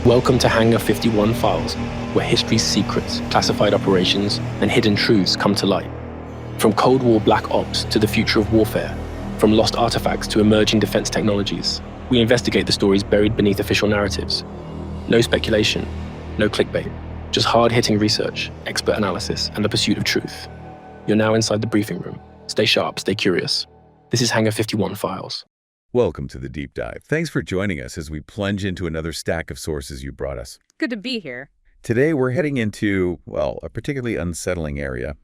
Welcome to Hangar 51 Files, where history's secrets, classified operations, and hidden truths come to light. From Cold War black ops to the future of warfare, from lost artifacts to emerging defense technologies, we investigate the stories buried beneath official narratives. No speculation, no clickbait, just hard-hitting research, expert analysis, and the pursuit of truth. You're now inside the briefing room. Stay sharp, stay curious. This is Hangar 51 Files. Welcome to the Deep Dive. Thanks for joining us as we plunge into another stack of sources you brought us. Good to be here. Today we're heading into, well, a particularly unsettling area,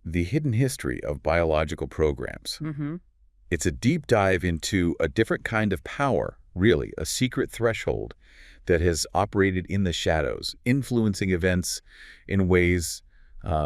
the hidden history of biological programs. It's a deep dive into a different kind of power, really, a secret threshold that has operated in the shadows, influencing events in ways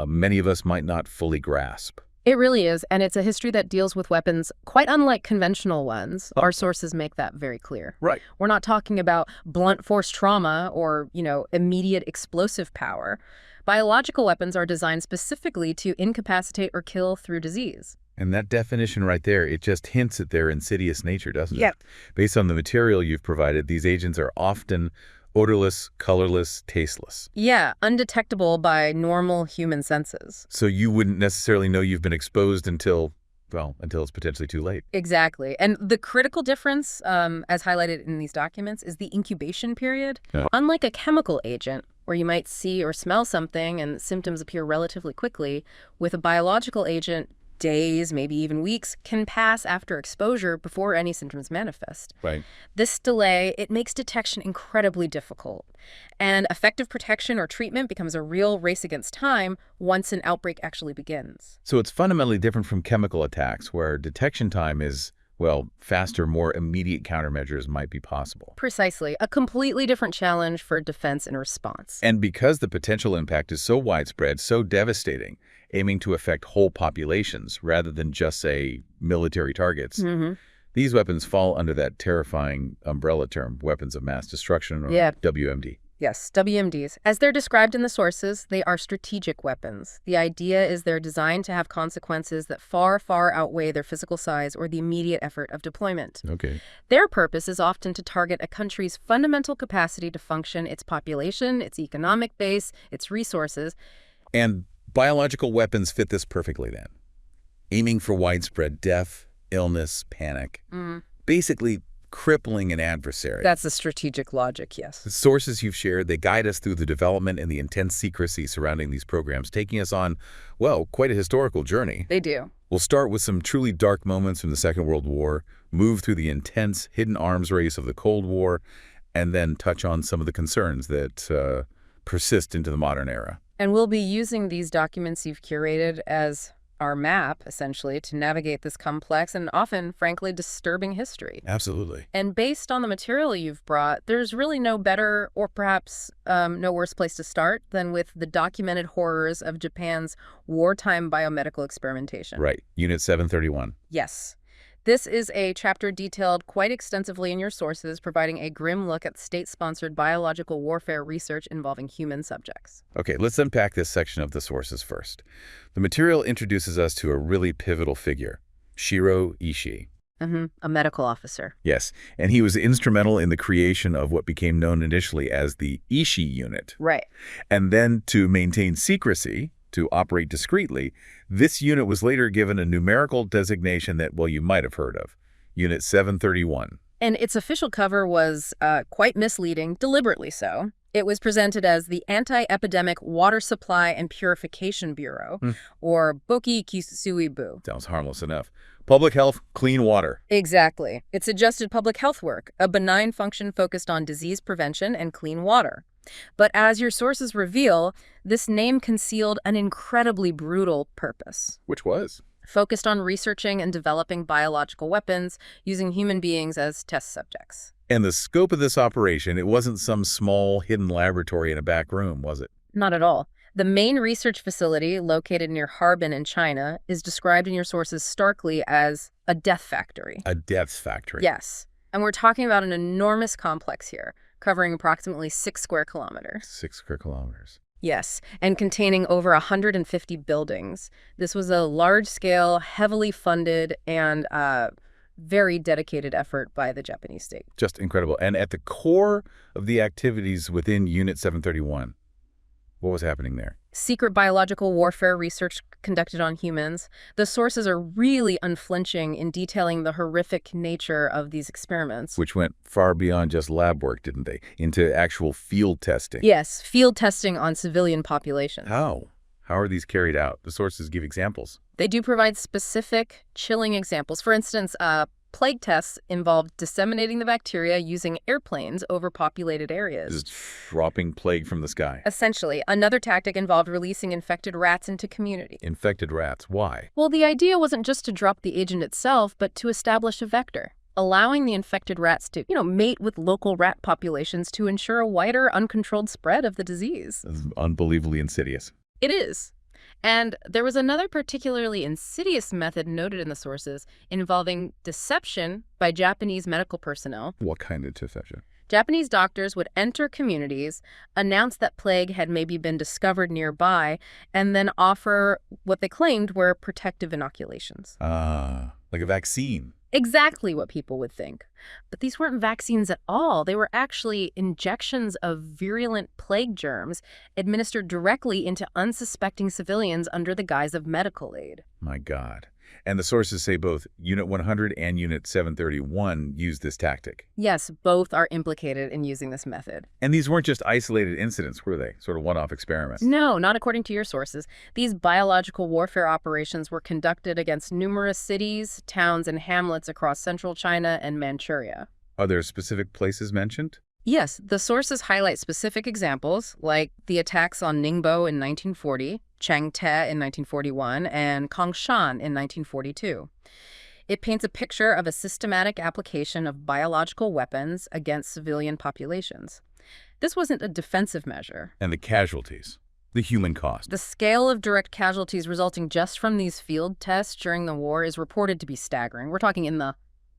many of us might not fully grasp. It really is, and it's a history that deals with weapons quite unlike conventional ones. Our sources make that very clear. Right. We're not talking about blunt force trauma or, immediate explosive power. Biological weapons are designed specifically to incapacitate or kill through disease. And that definition right there, it just hints at their insidious nature, doesn't it? Yep. Based on the material you've provided, these agents are often odorless, colorless, tasteless. Yeah, undetectable by normal human senses. So you wouldn't necessarily know you've been exposed until it's potentially too late. Exactly. And the critical difference, as highlighted in these documents, is the incubation period. Yeah. Unlike a chemical agent, where you might see or smell something and symptoms appear relatively quickly, with a biological agent, days, maybe even weeks, can pass after exposure before any symptoms manifest. Right. This delay, it makes detection incredibly difficult. And effective protection or treatment becomes a real race against time once an outbreak actually begins. So it's fundamentally different from chemical attacks, where detection time is, faster, more immediate countermeasures might be possible. Precisely. A completely different challenge for defense and response. And because the potential impact is so widespread, so devastating, aiming to affect whole populations rather than just, say, military targets, these weapons fall under that terrifying umbrella term, weapons of mass destruction, or WMD. Yes, WMDs. As they're described in the sources, they are strategic weapons. The idea is they're designed to have consequences that far, far outweigh their physical size or the immediate effort of deployment. Okay. Their purpose is often to target a country's fundamental capacity to function, its population, its economic base, its resources. And biological weapons fit this perfectly then. Aiming for widespread death, illness, panic. Basically crippling an adversary. That's the strategic logic, yes. The sources you've shared, they guide us through the development and the intense secrecy surrounding these programs, taking us on, quite a historical journey. They do. We'll start with some truly dark moments from the Second World War, move through the intense hidden arms race of the Cold War, and then touch on some of the concerns that persist into the modern era. And we'll be using these documents you've curated as our map, essentially, to navigate this complex and often, frankly, disturbing history. Absolutely. And based on the material you've brought, there's really no better or perhaps no worse place to start than with the documented horrors of Japan's wartime biomedical experimentation. Right. Unit 731. Yes. This is a chapter detailed quite extensively in your sources, providing a grim look at state-sponsored biological warfare research involving human subjects. Okay, let's unpack this section of the sources first. The material introduces us to a really pivotal figure, Shiro Ishii. A medical officer. Yes, and he was instrumental in the creation of what became known initially as the Ishii unit. Right. And then to maintain secrecy, to operate discreetly, this unit was later given a numerical designation that, you might have heard of, Unit 731. And its official cover was quite misleading, deliberately so. It was presented as the Anti-Epidemic Water Supply and Purification Bureau, or Boki Kisuibu. Sounds harmless enough. Public health, clean water. Exactly. It suggested public health work, a benign function focused on disease prevention and clean water. But as your sources reveal, this name concealed an incredibly brutal purpose. Which was? Focused on researching and developing biological weapons using human beings as test subjects. And the scope of this operation, it wasn't some small hidden laboratory in a back room, was it? Not at all. The main research facility, located near Harbin in China, is described in your sources starkly as a death factory. A death factory. Yes. And we're talking about an enormous complex here, covering approximately 6 square kilometers. 6 square kilometers. Yes, and containing over 150 buildings. This was a large-scale, heavily funded, and very dedicated effort by the Japanese state. Just incredible. And at the core of the activities within Unit 731, what was happening there? Secret biological warfare research conducted on humans. The sources are really unflinching in detailing the horrific nature of these experiments. Which went far beyond just lab work, didn't they? Into actual field testing. Yes, field testing on civilian populations. How? How are these carried out? The sources give examples. They do provide specific, chilling examples. For instance, plague tests involved disseminating the bacteria using airplanes over populated areas. Just dropping plague from the sky. Essentially, another tactic involved releasing infected rats into community. Infected rats. Why? Well, the idea wasn't just to drop the agent itself, but to establish a vector, allowing the infected rats to, mate with local rat populations to ensure a wider, uncontrolled spread of the disease. This is unbelievably insidious. It is. And there was another particularly insidious method noted in the sources involving deception by Japanese medical personnel. What kind of deception? Japanese doctors would enter communities, announce that plague had maybe been discovered nearby, and then offer what they claimed were protective inoculations. Like a vaccine. Exactly what people would think. But these weren't vaccines at all. They were actually injections of virulent plague germs administered directly into unsuspecting civilians under the guise of medical aid. My God. And the sources say both Unit 100 and Unit 731 used this tactic. Yes, both are implicated in using this method. And these weren't just isolated incidents, were they? Sort of one-off experiments? No, not according to your sources. These biological warfare operations were conducted against numerous cities, towns, and hamlets across central China and Manchuria. Are there specific places mentioned? Yes, the sources highlight specific examples, like the attacks on Ningbo in 1940, Changte in 1941, and Kongshan in 1942. It paints a picture of a systematic application of biological weapons against civilian populations. This wasn't a defensive measure. And the casualties, the human cost. The scale of direct casualties resulting just from these field tests during the war is reported to be staggering. We're talking in the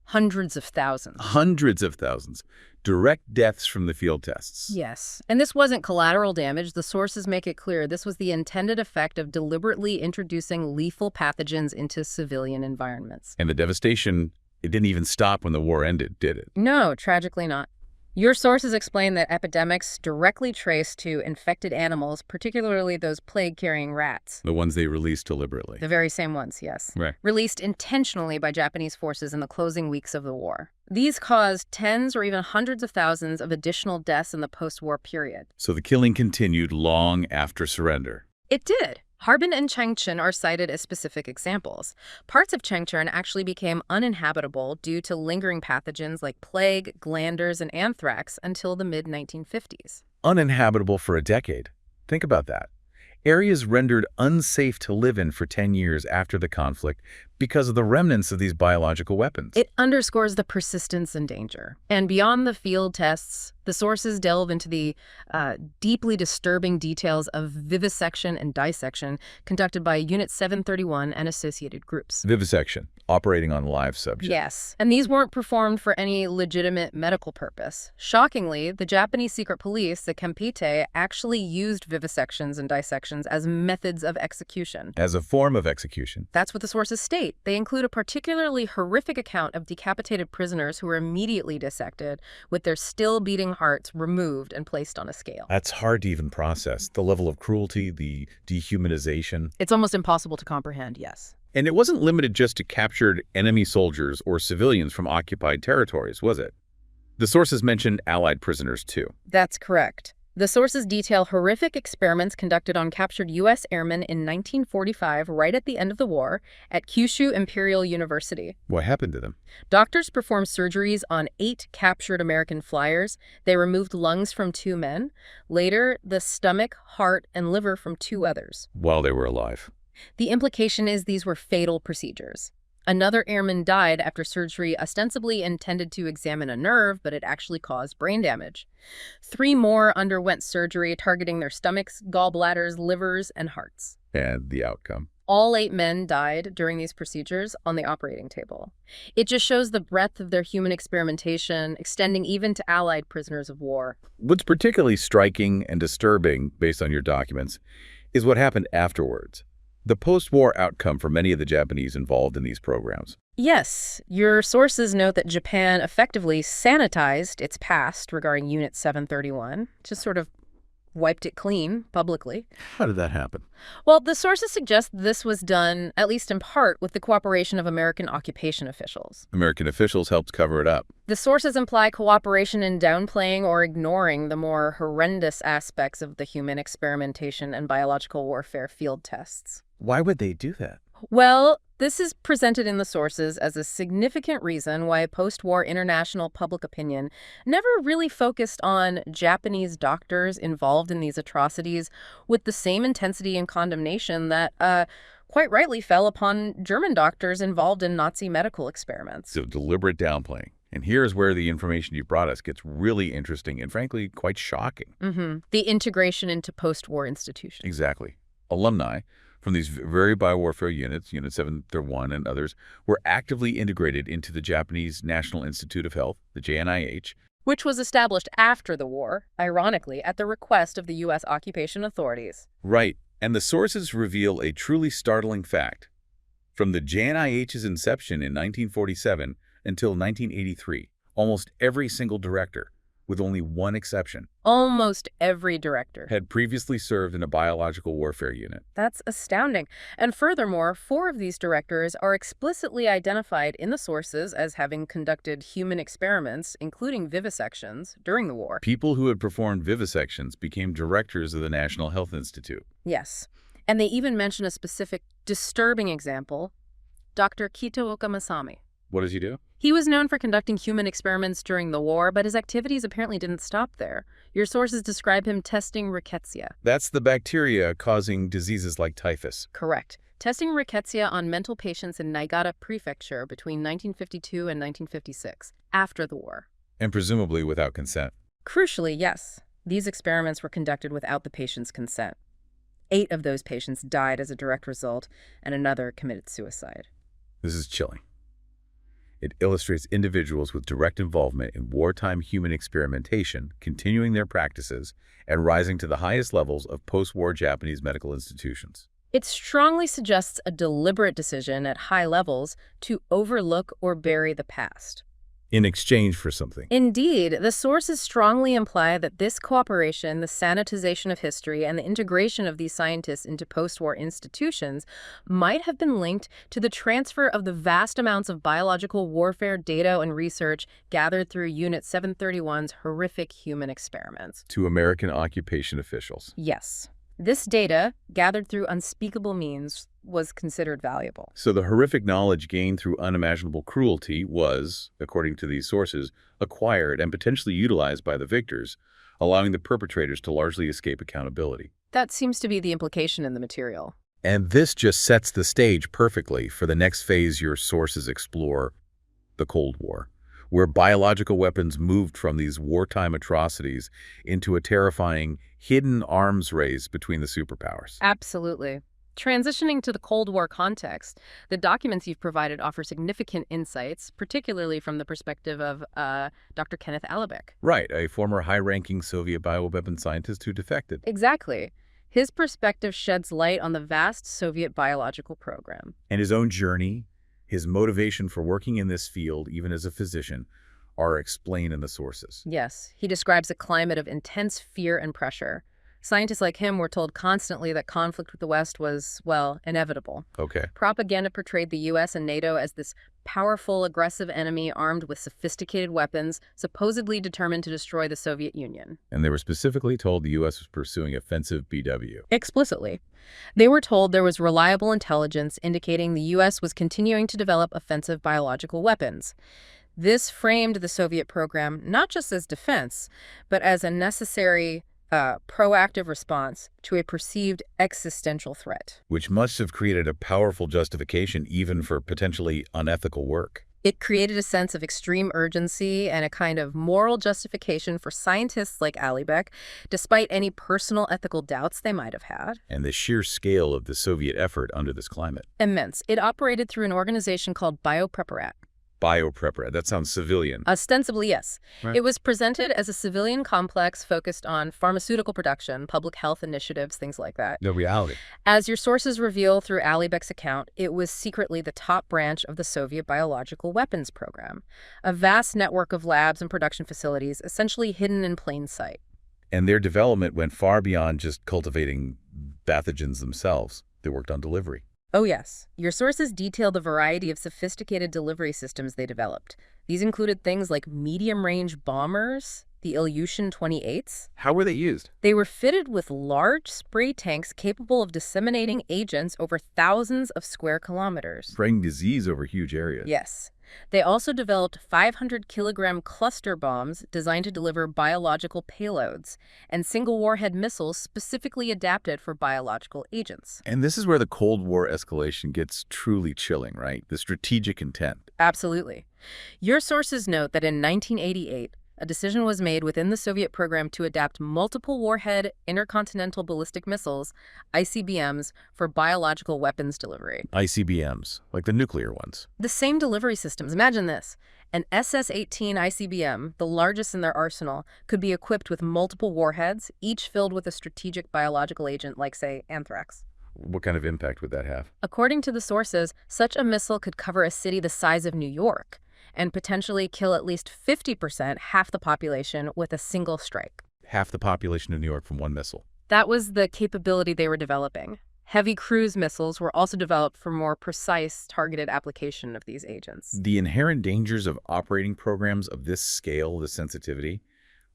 hundreds of thousands. Hundreds of thousands. Direct deaths from the field tests. Yes. And this wasn't collateral damage. The sources make it clear this was the intended effect of deliberately introducing lethal pathogens into civilian environments. And the devastation, it didn't even stop when the war ended, did it? No, tragically not. Your sources explain that epidemics directly trace to infected animals, particularly those plague-carrying rats. The ones they released deliberately. The very same ones, yes. Right. Released intentionally by Japanese forces in the closing weeks of the war. These caused tens or even hundreds of thousands of additional deaths in the post-war period. So the killing continued long after surrender. It did. Harbin and Changchun are cited as specific examples. Parts of Changchun actually became uninhabitable due to lingering pathogens like plague, glanders, and anthrax until the mid-1950s. Uninhabitable for a decade. Think about that. Areas rendered unsafe to live in for 10 years after the conflict because of the remnants of these biological weapons. It underscores the persistence and danger. And beyond the field tests, the sources delve into the deeply disturbing details of vivisection and dissection conducted by Unit 731 and associated groups. Vivisection, operating on live subjects. Yes, and these weren't performed for any legitimate medical purpose. Shockingly, the Japanese secret police, the Kempite, actually used vivisections and dissections as methods of execution. As a form of execution. That's what the sources state. They include a particularly horrific account of decapitated prisoners who were immediately dissected, with their still beating hearts removed and placed on a scale. That's hard to even process. The level of cruelty, the dehumanization. It's almost impossible to comprehend, yes. And it wasn't limited just to captured enemy soldiers or civilians from occupied territories, was it? The sources mentioned Allied prisoners, too. That's correct. The sources detail horrific experiments conducted on captured U.S. airmen in 1945, right at the end of the war, at Kyushu Imperial University. What happened to them? Doctors performed surgeries on 8 captured American flyers. They removed lungs from 2 men. Later, the stomach, heart, and liver from 2 others. While they were alive. The implication is these were fatal procedures. Another airman died after surgery ostensibly intended to examine a nerve, but it actually caused brain damage. 3 more underwent surgery targeting their stomachs, gallbladders, livers, and hearts. And the outcome? All 8 men died during these procedures on the operating table. It just shows the breadth of their human experimentation, extending even to Allied prisoners of war. What's particularly striking and disturbing, based on your documents, is what happened afterwards. The post-war outcome for many of the Japanese involved in these programs. Yes, your sources note that Japan effectively sanitized its past regarding Unit 731, just sort of wiped it clean publicly. How did that happen? Well, the sources suggest this was done, at least in part, with the cooperation of American occupation officials. American officials helped cover it up. The sources imply cooperation in downplaying or ignoring the more horrendous aspects of the human experimentation and biological warfare field tests. Why would they do that? Well, this is presented in the sources as a significant reason why post-war international public opinion never really focused on Japanese doctors involved in these atrocities with the same intensity and condemnation that quite rightly fell upon German doctors involved in Nazi medical experiments. So deliberate downplaying. And here's where the information you brought us gets really interesting and frankly quite shocking. The integration into post-war institutions. Exactly. Alumni from these very biowarfare units, Unit 731 and others, were actively integrated into the Japanese National Institute of Health, the JNIH. Which was established after the war, ironically, at the request of the U.S. occupation authorities. Right. And the sources reveal a truly startling fact. From the JNIH's inception in 1947 until 1983, almost every single director, with only one exception, Almost every director had previously served in a biological warfare unit. That's astounding. And furthermore, 4 of these directors are explicitly identified in the sources as having conducted human experiments, including vivisections, during the war. People who had performed vivisections became directors of the National Health Institute. Yes. And they even mention a specific disturbing example, Dr. Kitooka Masami. What does he do? He was known for conducting human experiments during the war, but his activities apparently didn't stop there. Your sources describe him testing rickettsia. That's the bacteria causing diseases like typhus. Correct. Testing rickettsia on mental patients in Niigata Prefecture between 1952 and 1956, after the war. And presumably without consent. Crucially, yes, these experiments were conducted without the patient's consent. 8 of those patients died as a direct result, and another committed suicide. This is chilling. It illustrates individuals with direct involvement in wartime human experimentation, continuing their practices, and rising to the highest levels of post-war Japanese medical institutions. It strongly suggests a deliberate decision at high levels to overlook or bury the past. In exchange for something. Indeed, the sources strongly imply that this cooperation, the sanitization of history, and the integration of these scientists into post-war institutions might have been linked to the transfer of the vast amounts of biological warfare data and research gathered through Unit 731's horrific human experiments. To American occupation officials. Yes. This data, gathered through unspeakable means, was considered valuable. So the horrific knowledge gained through unimaginable cruelty was, according to these sources, acquired and potentially utilized by the victors, allowing the perpetrators to largely escape accountability. That seems to be the implication in the material. And this just sets the stage perfectly for the next phase your sources explore, the Cold War, where biological weapons moved from these wartime atrocities into a terrifying, hidden arms race between the superpowers. Absolutely. Transitioning to the Cold War context, the documents you've provided offer significant insights, particularly from the perspective of Dr. Kenneth Alibek. Right, a former high-ranking Soviet bioweapon scientist who defected. Exactly. His perspective sheds light on the vast Soviet biological program. And his own journey, his motivation for working in this field, even as a physician, are explained in the sources. Yes, he describes a climate of intense fear and pressure. Scientists like him were told constantly that conflict with the West was, well, inevitable. Okay. Propaganda portrayed the U.S. and NATO as this powerful, aggressive enemy armed with sophisticated weapons, supposedly determined to destroy the Soviet Union. And they were specifically told the U.S. was pursuing offensive BW. Explicitly. They were told there was reliable intelligence indicating the U.S. was continuing to develop offensive biological weapons. This framed the Soviet program not just as defense, but as a necessary proactive response to a perceived existential threat. Which must have created a powerful justification even for potentially unethical work. It created a sense of extreme urgency and a kind of moral justification for scientists like Alibek, despite any personal ethical doubts they might have had. And the sheer scale of the Soviet effort under this climate. Immense. It operated through an organization called Biopreparat. Bioprepper. That sounds civilian. Ostensibly, yes. Right. It was presented as a civilian complex focused on pharmaceutical production, public health initiatives, things like that. No reality. As your sources reveal through Alibek's account, it was secretly the top branch of the Soviet biological weapons program, a vast network of labs and production facilities essentially hidden in plain sight. And their development went far beyond just cultivating pathogens themselves. They worked on delivery. Oh yes, your sources detail the variety of sophisticated delivery systems they developed. These included things like medium-range bombers, the Ilyushin 28s. How were they used? They were fitted with large spray tanks capable of disseminating agents over thousands of square kilometers. Spreading disease over huge areas. Yes. They also developed 500-kilogram cluster bombs designed to deliver biological payloads and single-warhead missiles specifically adapted for biological agents. And this is where the Cold War escalation gets truly chilling, right? The strategic intent. Absolutely. Your sources note that in 1988, a decision was made within the Soviet program to adapt multiple warhead intercontinental ballistic missiles, ICBMs, for biological weapons delivery. ICBMs, like the nuclear ones. The same delivery systems. Imagine this. An SS-18 ICBM, the largest in their arsenal, could be equipped with multiple warheads, each filled with a strategic biological agent like, say, anthrax. What kind of impact would that have? According to the sources, such a missile could cover a city the size of New York and potentially kill at least 50%, half the population, with a single strike. Half the population of New York from one missile. That was the capability they were developing. Heavy cruise missiles were also developed for more precise, targeted application of these agents. The inherent dangers of operating programs of this scale, this sensitivity,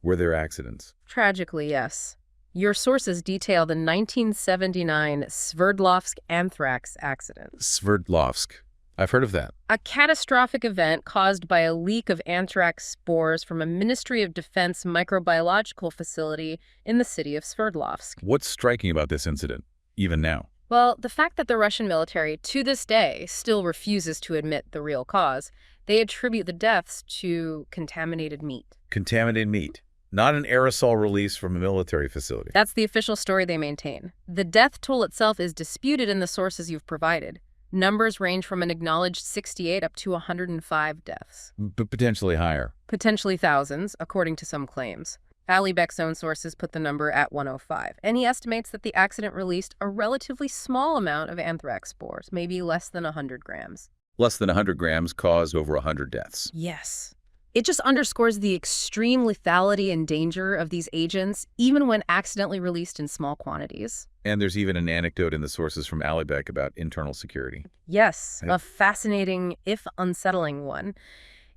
were there accidents? Tragically, yes. Your sources detail the 1979 Sverdlovsk anthrax accident. Sverdlovsk. I've heard of that. A catastrophic event caused by a leak of anthrax spores from a Ministry of Defense microbiological facility in the city of Sverdlovsk. What's striking about this incident, even now? Well, the fact that the Russian military, to this day, still refuses to admit the real cause, they attribute the deaths to contaminated meat. Contaminated meat. Not an aerosol release from a military facility. That's the official story they maintain. The death toll itself is disputed in the sources you've provided. Numbers range from an acknowledged 68 up to 105 deaths. But potentially higher. Potentially thousands, according to some claims. Alibek's own sources put the number at 105, and he estimates that the accident released a relatively small amount of anthrax spores, maybe less than 100 grams. Less than 100 grams caused over 100 deaths. Yes. It just underscores the extreme lethality and danger of these agents, even when accidentally released in small quantities. And there's even an anecdote in the sources from Alibek about internal security. Yes, a fascinating, if unsettling one.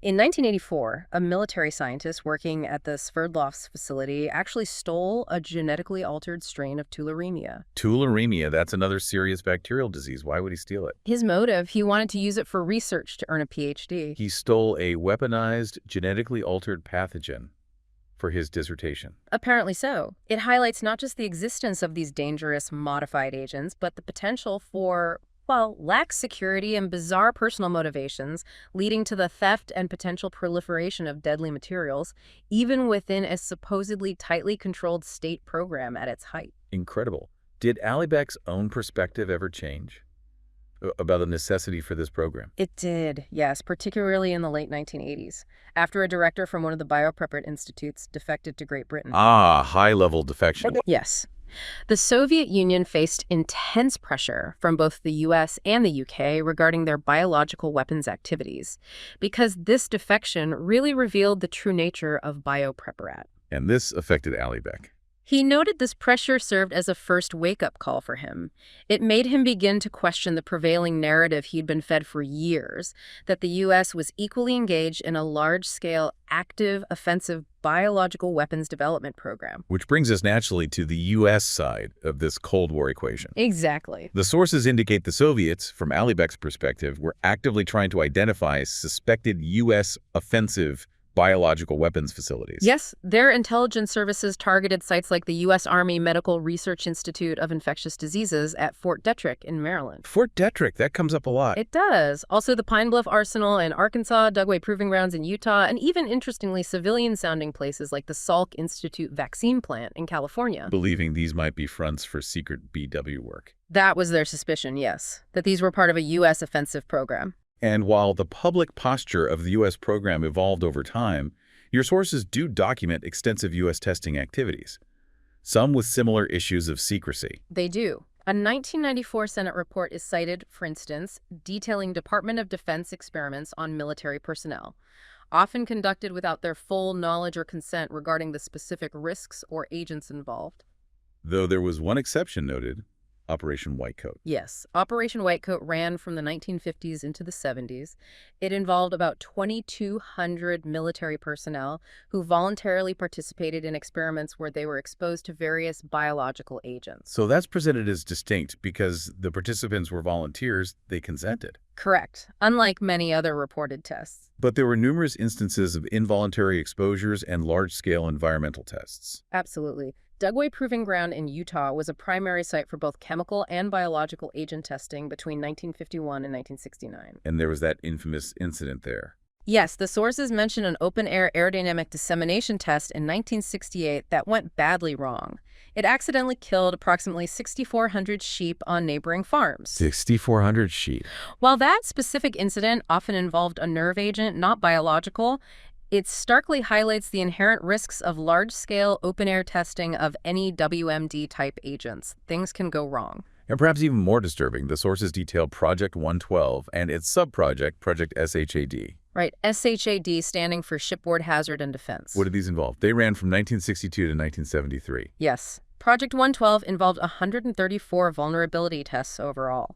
In 1984, a military scientist working at the Sverdlovsk facility actually stole a genetically altered strain of tularemia. Tularemia, that's another serious bacterial disease. Why would he steal it? His motive, he wanted to use it for research to earn a PhD. He stole a weaponized, genetically altered pathogen for his dissertation. Apparently so. It highlights not just the existence of these dangerous modified agents, but the potential for, well, lax security and bizarre personal motivations, leading to the theft and potential proliferation of deadly materials, even within a supposedly tightly controlled state program at its height. Incredible. Did Alibek's own perspective ever change about the necessity for this program? It did, yes, particularly in the late 1980s, after a director from one of the Bioprepper institutes defected to Great Britain. Ah, high-level defection. Yes. The Soviet Union faced intense pressure from both the US and the UK regarding their biological weapons activities, because this defection really revealed the true nature of biopreparat. And this affected Alibek. He noted this pressure served as a first wake-up call for him. It made him begin to question the prevailing narrative he'd been fed for years, that the U.S. was equally engaged in a large-scale, active, offensive biological weapons development program. Which brings us naturally to the U.S. side of this Cold War equation. Exactly. The sources indicate the Soviets, from Alibek's perspective, were actively trying to identify suspected U.S. offensive biological weapons facilities. Yes, their intelligence services targeted sites like the U.S. Army Medical Research Institute of Infectious Diseases at Fort Detrick in Maryland. Fort Detrick, that comes up a lot. It does. Also the Pine Bluff Arsenal in Arkansas, Dugway Proving Grounds in Utah, and even, interestingly, civilian-sounding places like the Salk Institute vaccine plant in California. Believing these might be fronts for secret BW work. That was their suspicion, yes, that these were part of a U.S. offensive program. And while the public posture of the U.S. program evolved over time, your sources do document extensive U.S. testing activities, some with similar issues of secrecy. They do. A 1994 Senate report is cited, for instance, detailing Department of Defense experiments on military personnel, often conducted without their full knowledge or consent regarding the specific risks or agents involved. Though there was one exception noted, Operation Whitecoat. Yes, Operation Whitecoat ran from the 1950s into the 70s. It involved about 2,200 military personnel who voluntarily participated in experiments where they were exposed to various biological agents. So that's presented as distinct because the participants were volunteers, they consented. Correct, unlike many other reported tests. But there were numerous instances of involuntary exposures and large-scale environmental tests. Absolutely. Dugway Proving Ground in Utah was a primary site for both chemical and biological agent testing between 1951 and 1969. And there was that infamous incident there. Yes, the sources mention an open-air aerodynamic dissemination test in 1968 that went badly wrong. It accidentally killed approximately 6,400 sheep on neighboring farms. 6,400 sheep. While that specific incident often involved a nerve agent, not biological, it starkly highlights the inherent risks of large-scale open-air testing of any WMD-type agents. Things can go wrong. And perhaps even more disturbing, the sources detail Project 112 and its sub-project, Project SHAD. Right, SHAD standing for Shipboard Hazard and Defense. What did these involve? They ran from 1962 to 1973. Yes. Project 112 involved 134 vulnerability tests overall.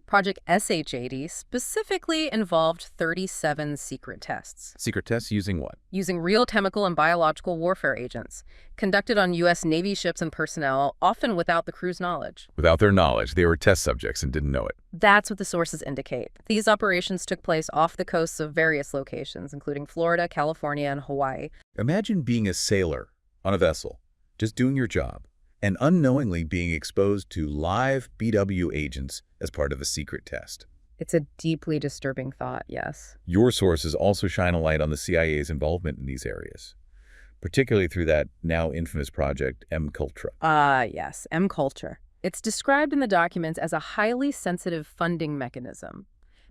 Project SHAD specifically involved 37 secret tests. Secret tests using what? Using real chemical and biological warfare agents, conducted on U.S. Navy ships and personnel, often without the crew's knowledge. Without their knowledge, they were test subjects and didn't know it. That's what the sources indicate. These operations took place off the coasts of various locations, including Florida, California, and Hawaii. Imagine being a sailor on a vessel, just doing your job, and unknowingly being exposed to live BW agents as part of a secret test. It's a deeply disturbing thought, yes. Your sources also shine a light on the CIA's involvement in these areas, particularly through that now infamous project, MKUltra. Yes, MKUltra. It's described in the documents as a highly sensitive funding mechanism,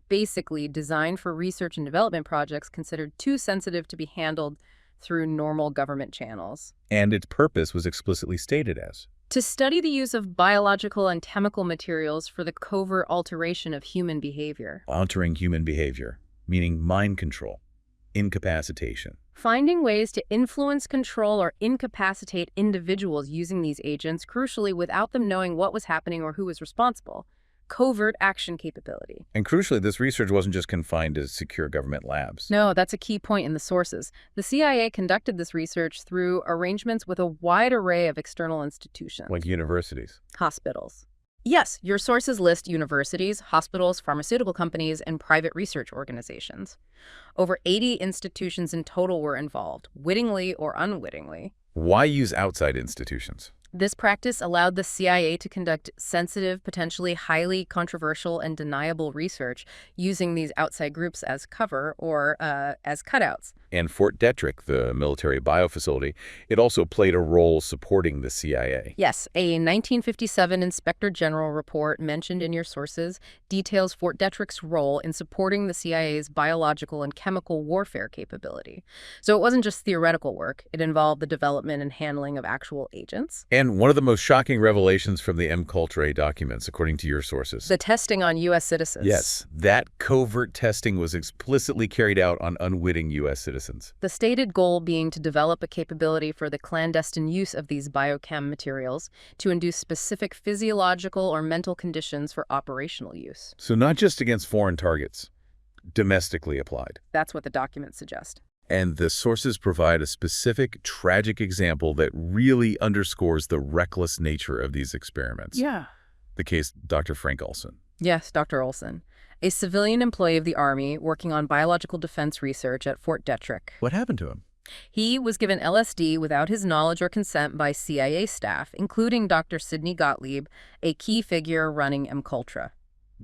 basically designed for research and development projects considered too sensitive to be handled through normal government channels. And its purpose was explicitly stated as? To study the use of biological and chemical materials for the covert alteration of human behavior. Altering human behavior, meaning mind control, incapacitation. Finding ways to influence, control, or incapacitate individuals using these agents, crucially without them knowing what was happening or who was responsible. Covert action capability. And crucially, this research wasn't just confined to secure government labs. No, that's a key point in the sources. The CIA conducted this research through arrangements with a wide array of external institutions. Like universities. Hospitals. Yes, your sources list universities, hospitals, pharmaceutical companies, and private research organizations. Over 80 institutions in total were involved, wittingly or unwittingly. Why use outside institutions? This practice allowed the CIA to conduct sensitive, potentially highly controversial and deniable research using these outside groups as cover or as cutouts. And Fort Detrick, the military biofacility, it also played a role supporting the CIA. Yes, a 1957 Inspector General report mentioned in your sources details Fort Detrick's role in supporting the CIA's biological and chemical warfare capability. So it wasn't just theoretical work. It involved the development and handling of actual agents. And one of the most shocking revelations from the MKUltra documents, according to your sources. The testing on U.S. citizens. Yes, that covert testing was explicitly carried out on unwitting U.S. citizens. The stated goal being to develop a capability for the clandestine use of these biochem materials to induce specific physiological or mental conditions for operational use. So not just against foreign targets, domestically applied. That's what the documents suggest. And the sources provide a specific, tragic example that really underscores the reckless nature of these experiments. Yeah. The case Dr. Frank Olson. Yes, Dr. Olson, a civilian employee of the Army working on biological defense research at Fort Detrick. What happened to him? He was given LSD without his knowledge or consent by CIA staff, including Dr. Sidney Gottlieb, a key figure running MKUltra.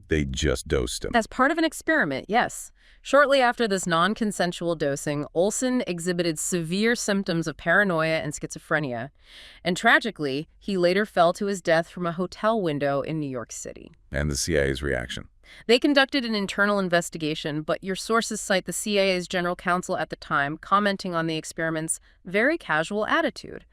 They just dosed him. As part of an experiment, yes. Shortly after this non-consensual dosing, Olson exhibited severe symptoms of paranoia and schizophrenia. And tragically, he later fell to his death from a hotel window in New York City. And the CIA's reaction? They conducted an internal investigation, but your sources cite the CIA's general counsel at the time commenting on the experiment's very casual attitude,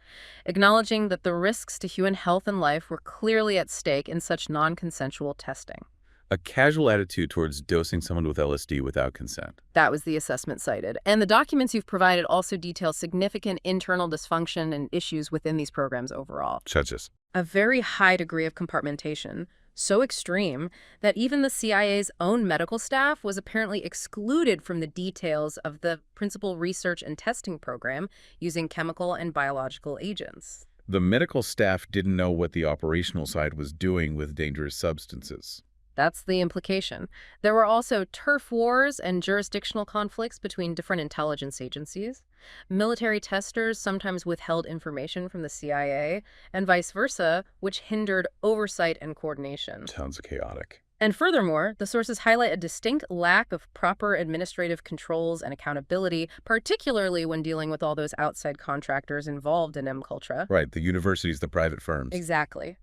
acknowledging that the risks to human health and life were clearly at stake in such non-consensual testing. A casual attitude towards dosing someone with LSD without consent. That was the assessment cited. And the documents you've provided also detail significant internal dysfunction and issues within these programs overall. Such as? A very high degree of compartmentation, so extreme that even the CIA's own medical staff was apparently excluded from the details of the principal research and testing program using chemical and biological agents. The medical staff didn't know what the operational side was doing with dangerous substances. That's the implication. There were also turf wars and jurisdictional conflicts between different intelligence agencies. Military testers sometimes withheld information from the CIA, and vice versa, which hindered oversight and coordination. Sounds chaotic. And furthermore, the sources highlight a distinct lack of proper administrative controls and accountability, particularly when dealing with all those outside contractors involved in MKUltra. Right, the universities, the private firms. Exactly.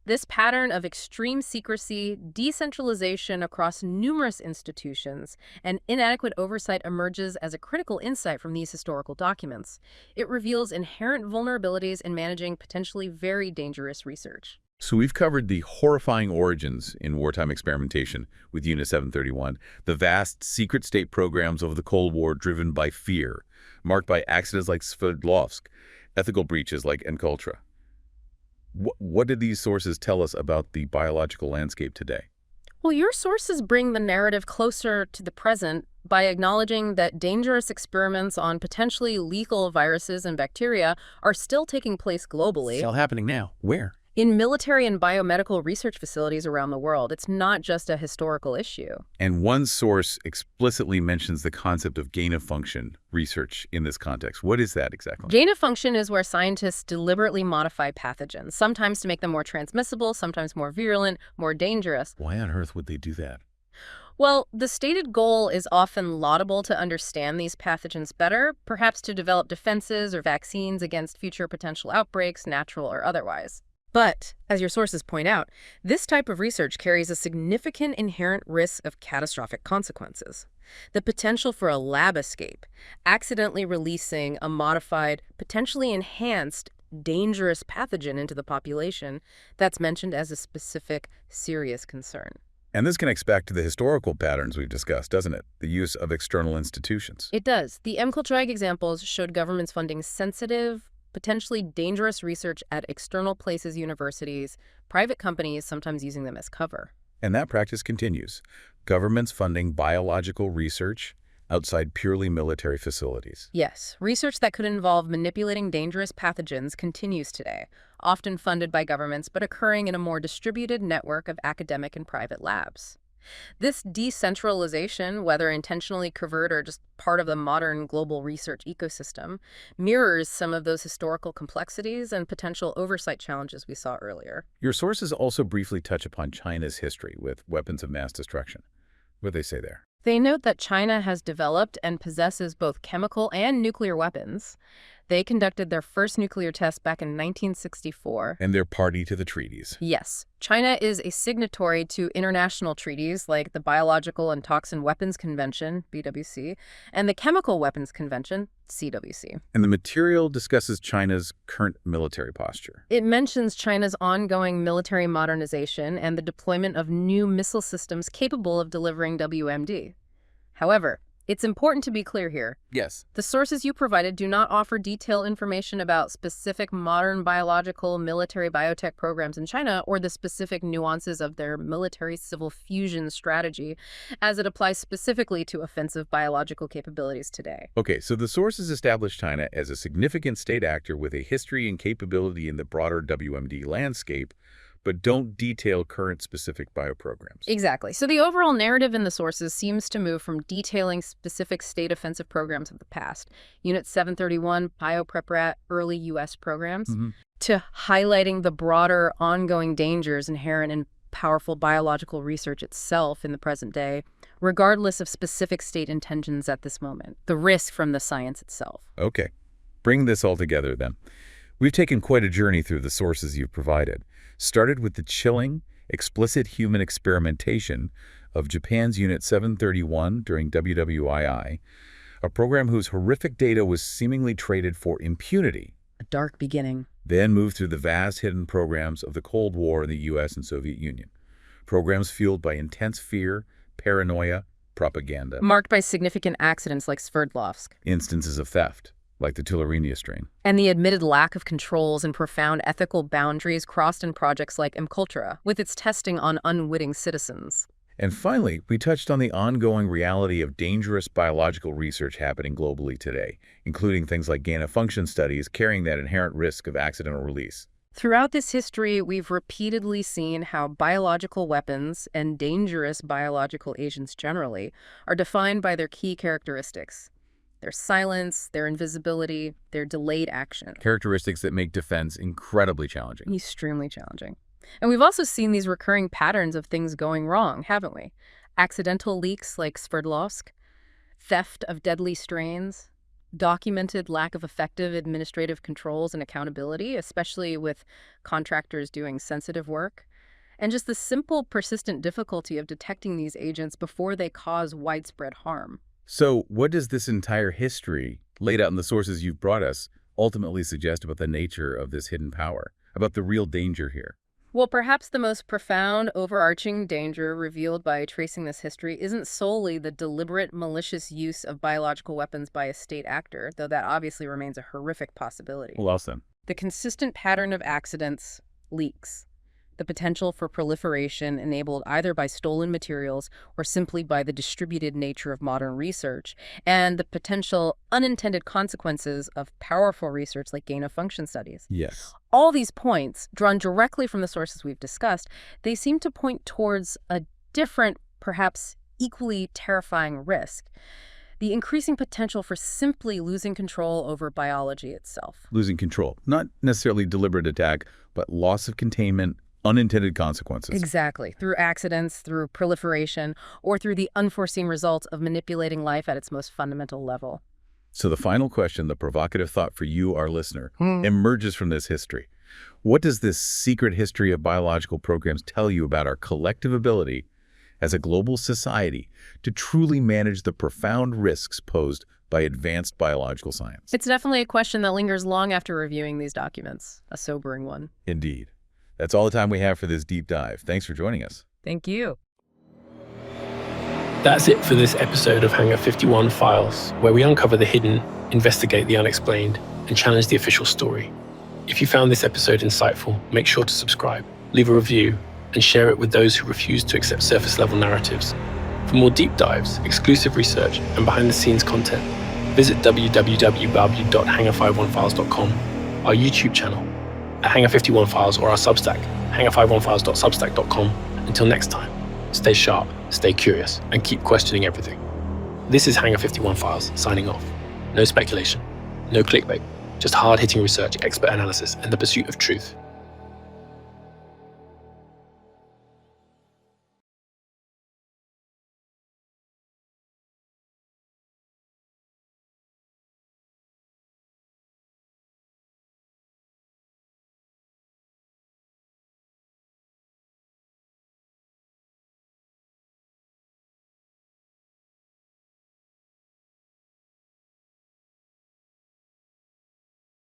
This pattern of extreme secrecy, decentralization across numerous institutions, and inadequate oversight emerges as a critical insight from these historical documents. It reveals inherent vulnerabilities in managing potentially very dangerous research. So we've covered the horrifying origins in wartime experimentation with Unit 731, the vast secret state programs of the Cold War driven by fear, marked by accidents like Sverdlovsk, ethical breaches like MKUltra. What did these sources tell us about the biological landscape today? Well, your sources bring the narrative closer to the present by acknowledging that dangerous experiments on potentially lethal viruses and bacteria are still taking place globally. Still happening now. Where? In military and biomedical research facilities around the world. It's not just a historical issue. And one source explicitly mentions the concept of gain-of-function research in this context. What is that exactly? Gain-of-function is where scientists deliberately modify pathogens, sometimes to make them more transmissible, sometimes more virulent, more dangerous. Why on earth would they do that? Well, the stated goal is often laudable to understand these pathogens better, perhaps to develop defenses or vaccines against future potential outbreaks, natural or otherwise. But, as your sources point out, this type of research carries a significant inherent risk of catastrophic consequences. The potential for a lab escape, accidentally releasing a modified, potentially enhanced, dangerous pathogen into the population, that's mentioned as a specific, serious concern. And this connects back to the historical patterns we've discussed, doesn't it? The use of external institutions. It does. The MKUltra examples showed governments funding sensitive, potentially dangerous research at external places, universities, private companies, sometimes using them as cover. And that practice continues. Governments funding biological research outside purely military facilities. Yes, research that could involve manipulating dangerous pathogens continues today, often funded by governments but occurring in a more distributed network of academic and private labs. This decentralization, whether intentionally covert or just part of the modern global research ecosystem, mirrors some of those historical complexities and potential oversight challenges we saw earlier. Your sources also briefly touch upon China's history with weapons of mass destruction. What do they say there? They note that China has developed and possesses both chemical and nuclear weapons. They conducted their first nuclear test back in 1964. And they're party to the treaties. Yes. China is a signatory to international treaties like the Biological and Toxin Weapons Convention, BWC, and the Chemical Weapons Convention, CWC. And the material discusses China's current military posture. It mentions China's ongoing military modernization and the deployment of new missile systems capable of delivering WMD. However, it's important to be clear here. Yes. The sources you provided do not offer detailed information about specific modern biological military biotech programs in China or the specific nuances of their military-civil fusion strategy as it applies specifically to offensive biological capabilities today. Okay, so the sources establish China as a significant state actor with a history and capability in the broader WMD landscape, but don't detail current specific bioprograms. Exactly. So the overall narrative in the sources seems to move from detailing specific state offensive programs of the past, Unit 731, BioPrepRat, early U.S. programs, to highlighting the broader ongoing dangers inherent in powerful biological research itself in the present day, regardless of specific state intentions at this moment, the risk from the science itself. Okay. Bring this all together then. We've taken quite a journey through the sources you've provided. Started with the chilling, explicit human experimentation of Japan's Unit 731 during WWII, a program whose horrific data was seemingly traded for impunity. A dark beginning. Then moved through the vast hidden programs of the Cold War in the U.S. and Soviet Union. Programs fueled by intense fear, paranoia, propaganda. Marked by significant accidents like Sverdlovsk. Instances of theft, like the tularemia strain. And the admitted lack of controls and profound ethical boundaries crossed in projects like Mkultura, with its testing on unwitting citizens. And finally, we touched on the ongoing reality of dangerous biological research happening globally today, including things like gain-of-function studies carrying that inherent risk of accidental release. Throughout this history, we've repeatedly seen how biological weapons and dangerous biological agents generally are defined by their key characteristics. Their silence, their invisibility, their delayed action. Characteristics that make defense incredibly challenging. Extremely challenging. And we've also seen these recurring patterns of things going wrong, haven't we? Accidental leaks like Sverdlovsk, theft of deadly strains, documented lack of effective administrative controls and accountability, especially with contractors doing sensitive work, and just the simple, persistent difficulty of detecting these agents before they cause widespread harm. So what does this entire history, laid out in the sources you've brought us, ultimately suggest about the nature of this hidden power, about the real danger here? Well, perhaps the most profound, overarching danger revealed by tracing this history isn't solely the deliberate, malicious use of biological weapons by a state actor, though that obviously remains a horrific possibility. Well, else then? The consistent pattern of accidents, leaks, the potential for proliferation enabled either by stolen materials or simply by the distributed nature of modern research, and the potential unintended consequences of powerful research like gain-of-function studies. Yes. All these points, drawn directly from the sources we've discussed, they seem to point towards a different, perhaps equally terrifying risk: the increasing potential for simply losing control over biology itself. Losing control. Not necessarily deliberate attack, but loss of containment, unintended consequences. Exactly. Through accidents, through proliferation, or through the unforeseen results of manipulating life at its most fundamental level. So the final question, the provocative thought for you, our listener, emerges from this history. What does this secret history of biological programs tell you about our collective ability as a global society to truly manage the profound risks posed by advanced biological science? It's definitely a question that lingers long after reviewing these documents. A sobering one. Indeed. That's all the time we have for this deep dive. Thanks for joining us. Thank you. That's it for this episode of Hangar 51 Files, where we uncover the hidden, investigate the unexplained, and challenge the official story. If you found this episode insightful, make sure to subscribe, leave a review, and share it with those who refuse to accept surface-level narratives. For more deep dives, exclusive research, and behind-the-scenes content, visit www.hangar51files.com, our YouTube channel, at Hangar 51 Files, or our Substack, hangar51files.substack.com. Until next time, stay sharp, stay curious, and keep questioning everything. This is Hangar 51 Files, signing off. No speculation, no clickbait, just hard-hitting research, expert analysis, and the pursuit of truth.